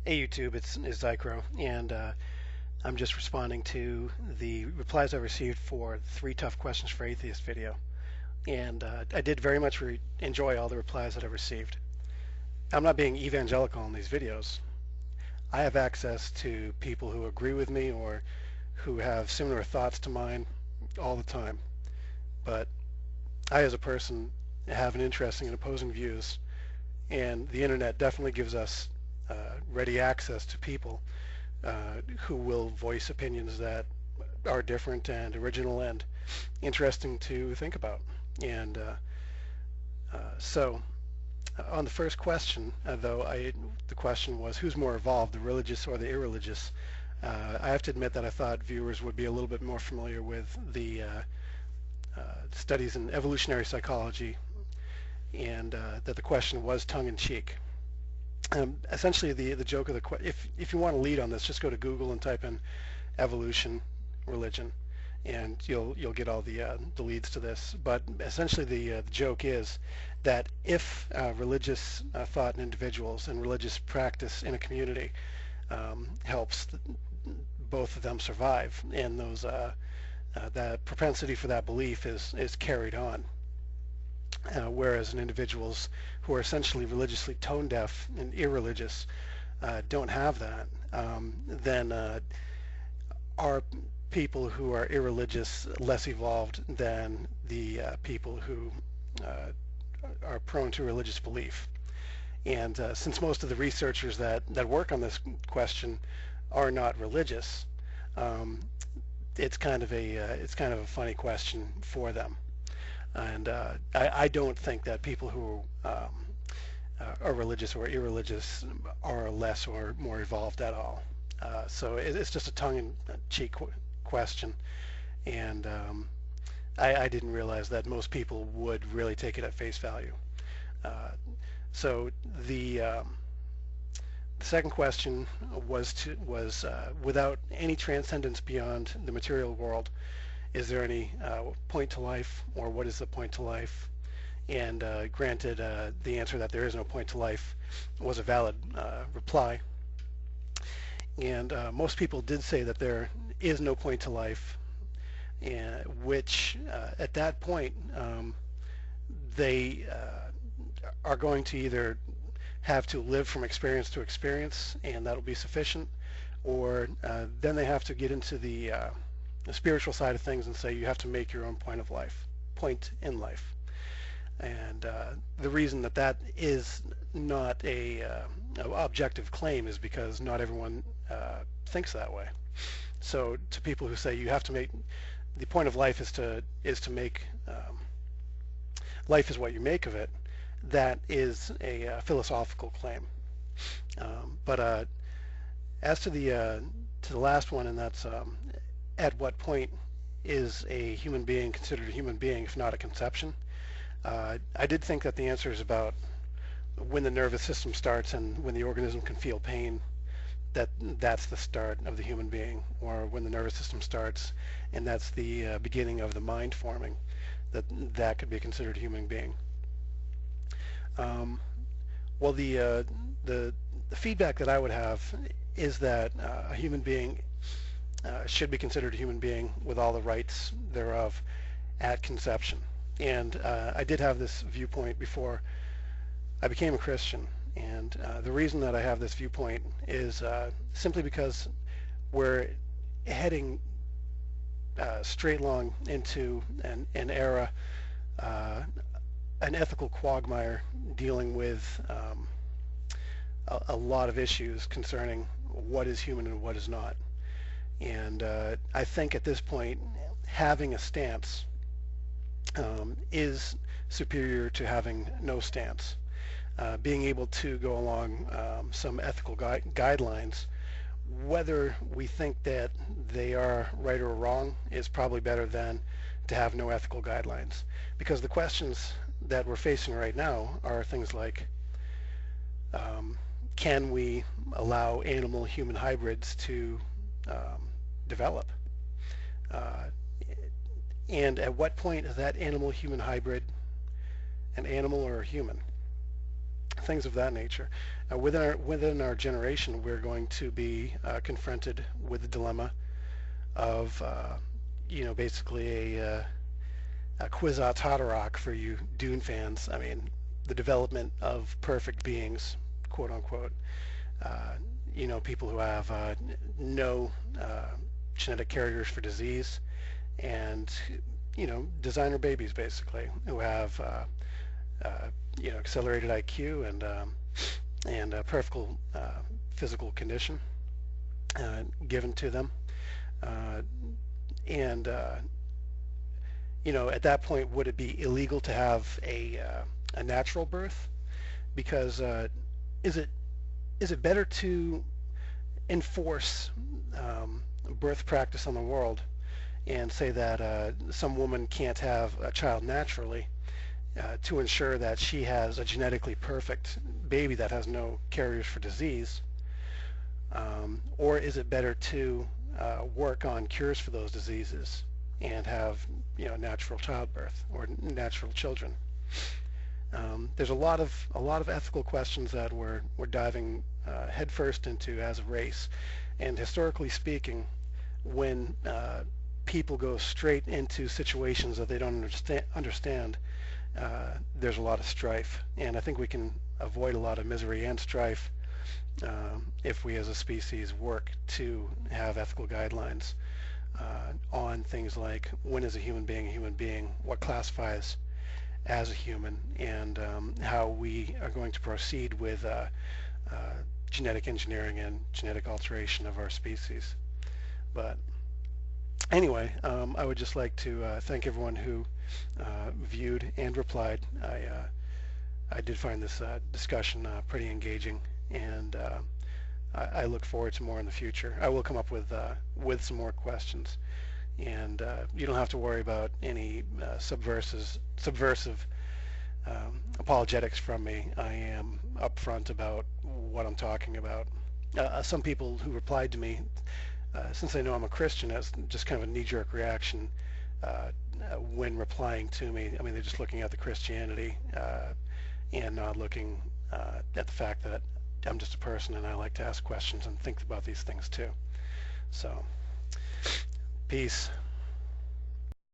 Hey YouTube, it's Zycro, and I'm just responding to the replies I received for 3 Tough Questions for Atheists video. And I did very much enjoy all the replies that I received. I'm not being evangelical in these videos. I have access to people who agree with me or who have similar thoughts to mine all the time. But I, as a person, have an interesting and opposing views, and the internet definitely gives us ready access to people who will voice opinions that are different and original and interesting to think about. And so on the first question, the question was who's more evolved, the religious or the irreligious? I have to admit that I thought viewers would be a little bit more familiar with the studies in evolutionary psychology, and that the question was tongue-in-cheek. Essentially, the joke of the question, if you want to lead on this, just go to Google and type in evolution religion, and you'll get all the leads to this. But essentially, the joke is that if religious thought in individuals and religious practice in a community helps both of them survive, and those that propensity for that belief is carried on. Whereas in individuals who are essentially religiously tone deaf and irreligious don't have that, then are people who are irreligious less evolved than the people who are prone to religious belief. And since most of the researchers that work on this question are not religious, it's kind of a funny question for them. And I don't think that people who are religious or irreligious are less or more evolved at all. So it's just a tongue-in-cheek question, and I didn't realize that most people would really take it at face value. So the second question was without any transcendence beyond the material world, is there any point to life, or what is the point to life? And granted, the answer that there is no point to life was a valid reply. And most people did say that there is no point to life, which at that point they are going to either have to live from experience to experience, and that'll be sufficient, or then they have to get into the spiritual side of things and say you have to make your own point in life. And the reason that is not a objective claim is because not everyone thinks that way. So to people who say you have to make the point of life is to make life is what you make of it, that is a philosophical claim. But as to the last one, and that's at what point is a human being considered a human being if not a conception? I did think that the answer is about when the nervous system starts and when the organism can feel pain, that's the start of the human being, or when the nervous system starts and that's the beginning of the mind forming, that could be considered a human being. Well, the feedback that I would have is that a human being should be considered a human being with all the rights thereof at conception. And I did have this viewpoint before I became a Christian. And the reason that I have this viewpoint is simply because we're heading straight along into an era, an ethical quagmire dealing with a lot of issues concerning what is human and what is not. And I think at this point, having a stance is superior to having no stance. Being able to go along some ethical guidelines, whether we think that they are right or wrong, is probably better than to have no ethical guidelines. Because the questions that we're facing right now are things like, can we allow animal-human hybrids to develop? And at what point is that animal-human hybrid an animal or a human? things of that nature. Within our generation, we're going to be confronted with the dilemma of basically a Kwisatz Haderach for you Dune fans. I mean, the development of perfect beings, quote unquote. People who have no genetic carriers for disease, and designer babies basically who have accelerated IQ and perfect physical condition given to them, and at that point, would it be illegal to have a natural birth? Because is it better to enforce birth practice on the world and say that some woman can't have a child naturally to ensure that she has a genetically perfect baby that has no carriers for disease? Or is it better to work on cures for those diseases and have natural childbirth or natural children? There's a lot of ethical questions that we're diving headfirst into as a race, and historically speaking, when people go straight into situations that they don't understand, there's a lot of strife, and I think we can avoid a lot of misery and strife if we as a species work to have ethical guidelines on things like when is a human being, what classifies as a human, and how we are going to proceed with genetic engineering and genetic alteration of our species. But anyway, I would just like to thank everyone who viewed and replied. I did find this discussion pretty engaging, and I look forward to more in the future. I will come up with some more questions, and you don't have to worry about any subversive apologetics from me. I am upfront about what I'm talking about. Some people who replied to me, since they know I'm a Christian, as just kind of a knee-jerk reaction when replying to me. I mean, they're just looking at the Christianity and not looking at the fact that I'm just a person and I like to ask questions and think about these things too. So, peace.